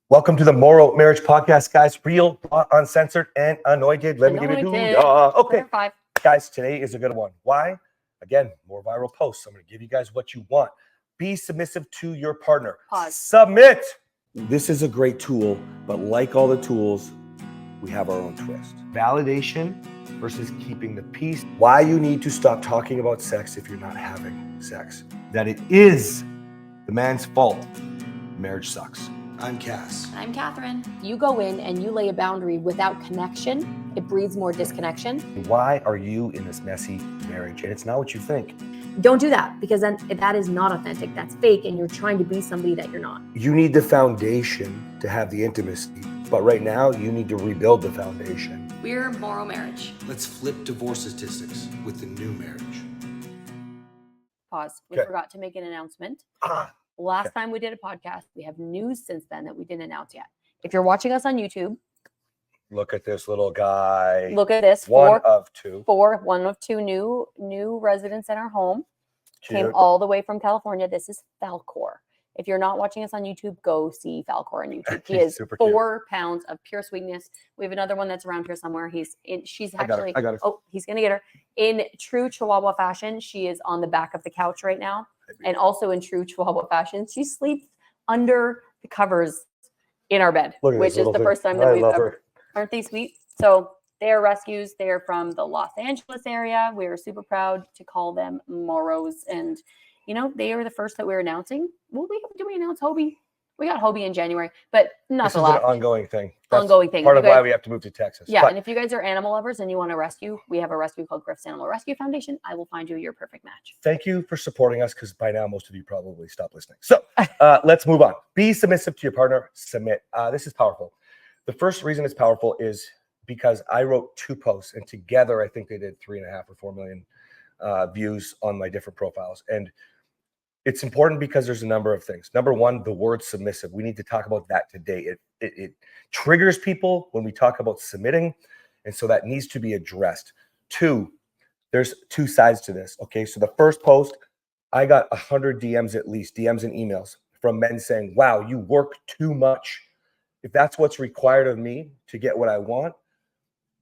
Welcome to the MorrowMarriage podcast, guys. Real, uncensored, and anointed. Let me give you okay, guys, today is a good one. Why? Again, more viral posts. I'm going to give you guys what you want. Be submissive to your partner. Pause. Submit. This is a great tool, but like all the tools, we have our own twist. Validation versus keeping the peace. Why you need to stop talking about sex if you're not having sex. That it is the man's fault. Marriage sucks. I'm Cass. I'm Kathryn. You go in and you lay a boundary without connection. It breeds more disconnection. Why are you in this messy marriage? And it's not what you think. Don't do that, because then that is not authentic. That's fake, and you're trying to be somebody that you're not. You need the foundation to have the intimacy, but right now you need to rebuild the foundation. We're MorrowMarriage. Let's flip divorce statistics with the new marriage. Pause. We forgot to make an announcement. Last time we did a podcast, we have news since then that we didn't announce yet. If you're watching us on YouTube, look at this little guy. Look at this. One of two new residents in our home. Cute. Came all the way from California. This is Falcor. If you're not watching us on YouTube, go see Falcor on YouTube. He is 4 pounds of pure sweetness. We have another one that's around here somewhere. She's actually, I got her. Oh, he's going to get her. In true Chihuahua fashion, she is on the back of the couch right now. And also in true Chihuahua fashion, she sleeps under the covers in our bed, which is the first time that we've ever. Aren't they sweet? So they are rescues. They are from the Los Angeles area. We are super proud to call them Morrows. And, you know, they are the first that we're announcing. Do we announce Hobie? We got Hobie in January, but not the last. This is an ongoing thing. Ongoing thing. Part of why we have to move to Texas. Yeah, and if you guys are animal lovers and you want to rescue, we have a rescue called Griff's Animal Rescue Foundation. I will find you your perfect match. Thank you for supporting us, because by now most of you probably stopped listening. So let's move on. Be submissive to your partner. Submit. This is powerful. The first reason it's powerful is because I wrote 2 posts, and together I think they did 3.5 or 4 million views on my different profiles. And it's important because there's a number of things. Number one, the word submissive. We need to talk about that today. It triggers people when we talk about submitting, and so that needs to be addressed. 2, there's 2 sides to this. Okay, so the first post, I got 100 DMs at least, DMs and emails from men saying, wow, you work too much. If that's what's required of me to get what I want,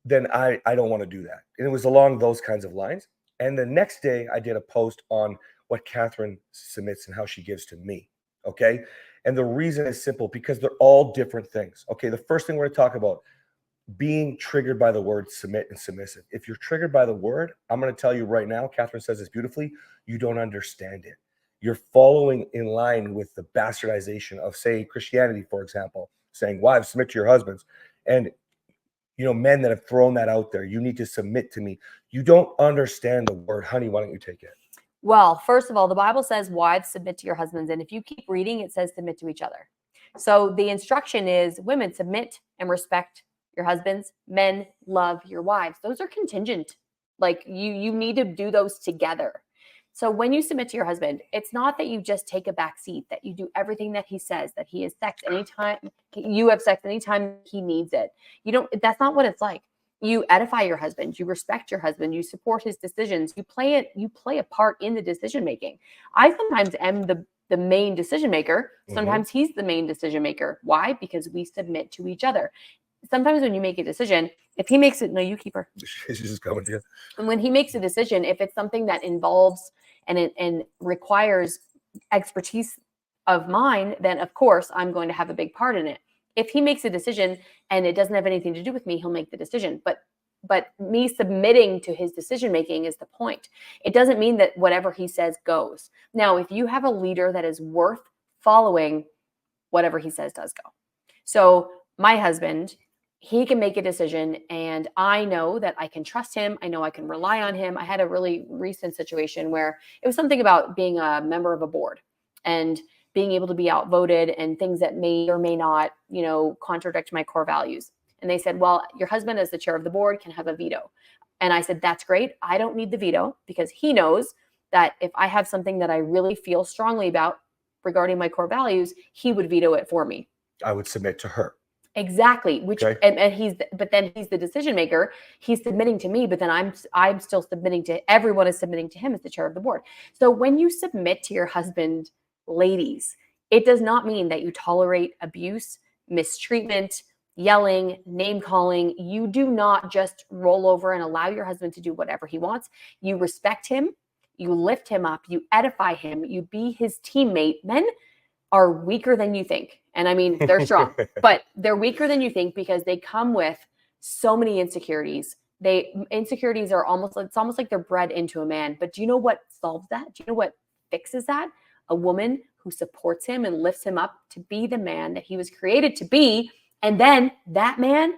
then I don't want to do that. And it was along those kinds of lines. And the next day I did a post on what Kathryn submits and how she gives to me. Okay. And the reason is simple, because they're all different things. Okay. The first thing we're going to talk about, being triggered by the word submit and submissive. If you're triggered by the word, I'm going to tell you right now, Kathryn says this beautifully, you don't understand it. You're following in line with the bastardization of, say, Christianity, for example, saying, wives, submit to your husbands. And, you know, men that have thrown that out there, you need to submit to me. You don't understand the word. Honey, why don't you take it? Well, first of all, the Bible says, wives, submit to your husbands. And if you keep reading, it says submit to each other. So the instruction is, women, submit and respect your husbands. Men, love your wives. Those are contingent. Like you need to do those together. So when you submit to your husband, it's not that you just take a back seat, that you do everything that he says, that he has sex anytime, you have sex anytime he needs it. That's not what it's like. You edify your husband, you respect your husband, you support his decisions, you play a part in the decision making. I sometimes am the main decision maker. Sometimes he's the main decision maker. Why? Because we submit to each other. Sometimes when you make a decision, if he makes it, no, you keep her. She's just going to you. And when he makes a decision, if it's something that involves and requires expertise of mine, then of course I'm going to have a big part in it. If he makes a decision and it doesn't have anything to do with me, he'll make the decision. But me submitting to his decision making is the point. It doesn't mean that whatever he says goes. Now, if you have a leader that is worth following, whatever he says does go. So my husband, he can make a decision, and I know that I can trust him. I know I can rely on him. I had a really recent situation where it was something about being a member of a board and being able to be outvoted and things that may or may not, contradict my core values. And they said, well, your husband as the chair of the board can have a veto. And I said, that's great. I don't need the veto, because he knows that if I have something that I really feel strongly about regarding my core values, he would veto it for me. I would submit to her. Exactly. But then he's the decision maker. He's submitting to me, but then I'm still submitting to, everyone is submitting to him as the chair of the board. So when you submit to your husband, ladies, it does not mean that you tolerate abuse, mistreatment, yelling, name calling. You do not just roll over and allow your husband to do whatever he wants. You respect him, you lift him up, you edify him, you be his teammate. Men are weaker than you think. And I mean, they're strong, but they're weaker than you think because they come with so many insecurities. Insecurities are it's almost like they're bred into a man. But do you know what solves that? Do you know what fixes that? A woman who supports him and lifts him up to be the man that he was created to be. And then that man,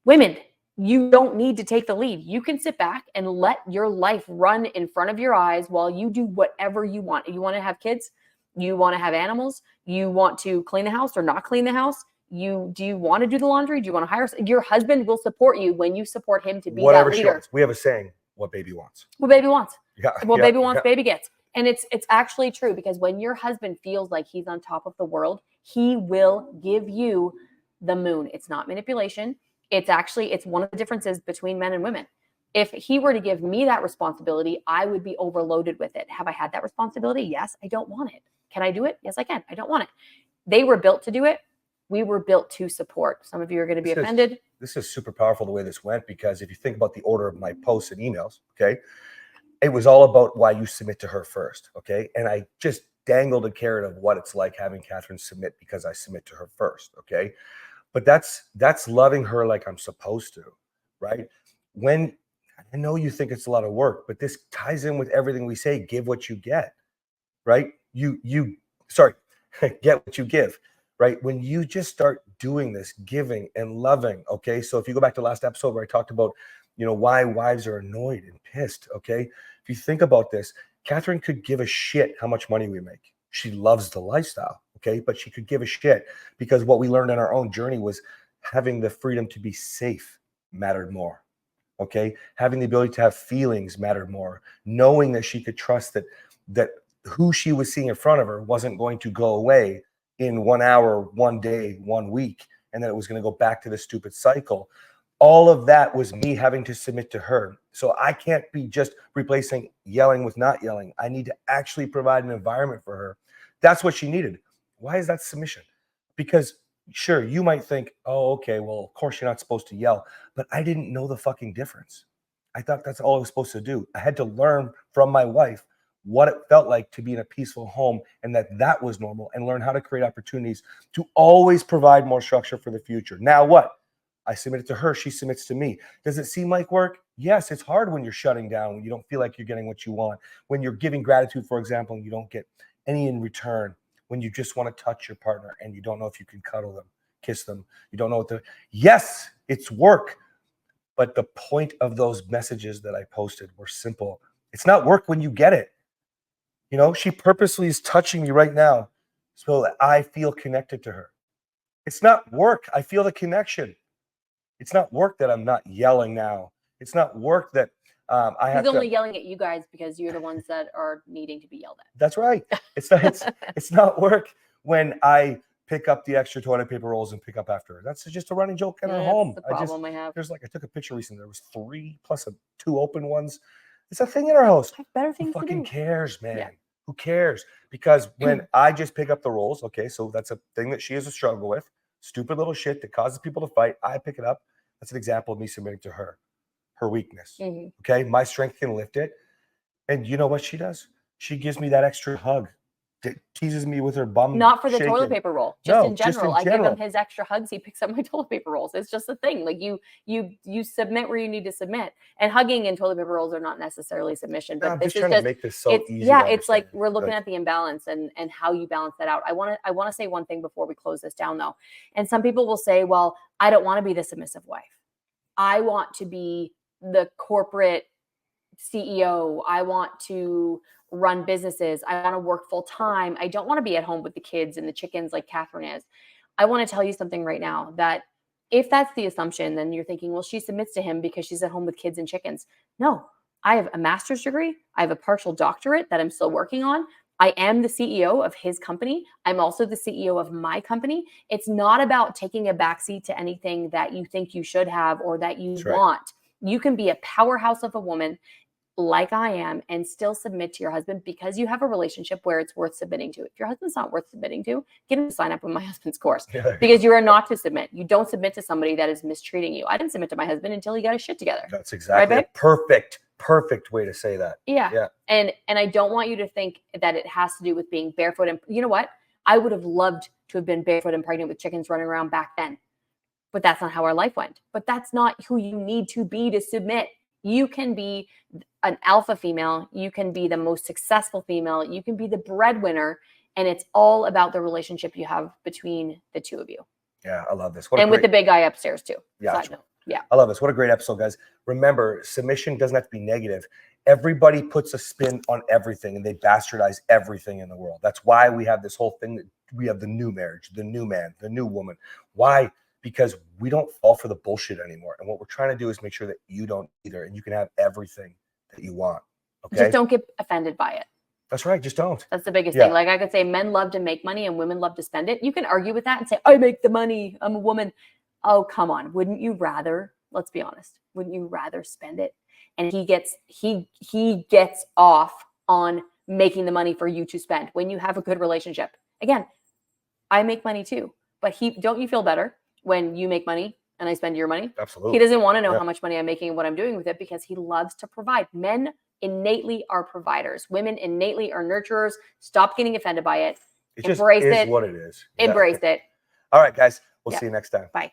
women, you don't need to take the lead. You can sit back and let your life run in front of your eyes while you do whatever you want. You want to have kids? You want to have animals? You want to clean the house or not clean the house? Do you want to do the laundry? Do you want to hire? Your husband will support you when you support him to be Whatever that she leader. wants. We have a saying, what baby wants. What baby wants. Yeah. What yeah, baby wants, yeah. baby gets. And it's actually true, because when your husband feels like he's on top of the world, he will give you the moon. It's not manipulation. It's one of the differences between men and women. If he were to give me that responsibility, I would be overloaded with it. Have I had that responsibility? Yes. I don't want it. Can I do it? Yes, I can. I don't want it. They were built to do it. We were built to support. Some of you are going to be offended. This is super powerful the way this went, because if you think about the order of my posts and emails, okay, it was all about why you submit to her first, okay? And I just dangled a carrot of what it's like having Kathryn submit because I submit to her first, okay? But that's loving her like I'm supposed to, right? When I know you think it's a lot of work, but this ties in with everything we say, give what you get, right? Get what you give, right? When you just start doing this, giving and loving, okay? So if you go back to last episode where I talked about, why wives are annoyed and pissed, okay? If you think about this, Kathryn could give a shit how much money we make. She loves the lifestyle, okay? But she could give a shit because what we learned in our own journey was having the freedom to be safe mattered more, okay? Having the ability to have feelings mattered more. Knowing that she could trust that who she was seeing in front of her wasn't going to go away in 1 hour, 1 day, 1 week, and then it was going to go back to the stupid cycle. All of that was me having to submit to her. So I can't be just replacing yelling with not yelling. I need to actually provide an environment for her. That's what she needed. Why is that submission? Because sure, you might think, oh, okay, well, of course you're not supposed to yell, but I didn't know the fucking difference. I thought that's all I was supposed to do. I had to learn from my wife what it felt like to be in a peaceful home, and that was normal, and learn how to create opportunities to always provide more structure for the future. Now what? I submitted to her. She submits to me. Does it seem like work? Yes, it's hard when you're shutting down, when you don't feel like you're getting what you want, when you're giving gratitude, for example, and you don't get any in return, when you just want to touch your partner and you don't know if you can cuddle them, kiss them. You don't know what to, yes, it's work. But the point of those messages that I posted were simple. It's not work when you get it. She purposely is touching me right now so that I feel connected to her. It's not work. I feel the connection. It's not work that I'm not yelling now. It's not work that I have. He's only yelling at you guys because you're the ones that are needing to be yelled at. That's right. It's not work when I pick up the extra toilet paper rolls and pick up after her. That's just a running joke in our home. That's the problem I have. I took a picture recently. There was 3 plus 2 open ones. It's a thing in our house. I have better things Who to fucking do. cares, man? Yeah. Who cares? Because when I just pick up the rolls, okay, so that's a thing that she has a struggle with. Stupid little shit that causes people to fight. I pick it up. That's an example of me submitting to her weakness. Mm-hmm. Okay, my strength can lift it. And you know what she does? She gives me that extra hug. Teases me with her bum. Not for the shaking. toilet paper roll. No, in general. just in I give him his extra hugs. He picks up my toilet paper rolls. It's just a thing. Like you submit where you need to submit. And hugging and toilet paper rolls are not necessarily submission. But I'm this just is trying to make this so easy. Yeah, it's like we're looking at the imbalance and how you balance that out. I want to say one thing before we close this down though. And some people will say, well, I don't want to be the submissive wife. I want to be the corporate CEO. I want to run businesses. I want to work full time. I don't want to be at home with the kids and the chickens like Kathryn is. I want to tell you something right now that if that's the assumption, then you're thinking, well, she submits to him because she's at home with kids and chickens. No, I have a master's degree. I have a partial doctorate that I'm still working on. I am the CEO of his company. I'm also the CEO of my company. It's not about taking a backseat to anything that you think you should have or that you want. You can be a powerhouse of a woman like I am and still submit to your husband because you have a relationship where it's worth submitting to. If your husband's not worth submitting to, get him to sign up on my husband's course because you are not to submit. You don't submit to somebody that is mistreating you. I didn't submit to my husband until he got his shit together. That's exactly Right, a perfect way to say that. Yeah. And I don't want you to think that it has to do with being barefoot. And you know what? I would have loved to have been barefoot and pregnant with chickens running around back then. But that's not how our life went. But that's not who you need to be to submit. You can be an alpha female. You can be the most successful female. You can be the breadwinner. And it's all about the relationship you have between the two of you. Yeah, I love this. And with the big guy upstairs too. Yeah. Side note. Yeah. I love this. What a great episode, guys. Remember, submission doesn't have to be negative. Everybody puts a spin on everything and they bastardize everything in the world. That's why we have this whole thing that we have the new marriage, the new man, the new woman. Why? Because we don't fall for the bullshit anymore. And what we're trying to do is make sure that you don't either. And you can have everything that you want. Okay. Just don't get offended by it. That's right. Just don't. That's the biggest thing. Like I could say men love to make money and women love to spend it. You can argue with that and say, I make the money. I'm a woman. Oh, come on. Wouldn't you rather, let's be honest, wouldn't you rather spend it? And he gets off on making the money for you to spend when you have a good relationship. Again, I make money too, but don't you feel better when you make money and I spend your money? Absolutely. He doesn't want to know how much money I'm making and what I'm doing with it because he loves to provide. Men innately are providers. Women innately are nurturers. Stop getting offended by it. It just Embrace is it. what it is. Embrace it. All right, guys. We'll see you next time. Bye.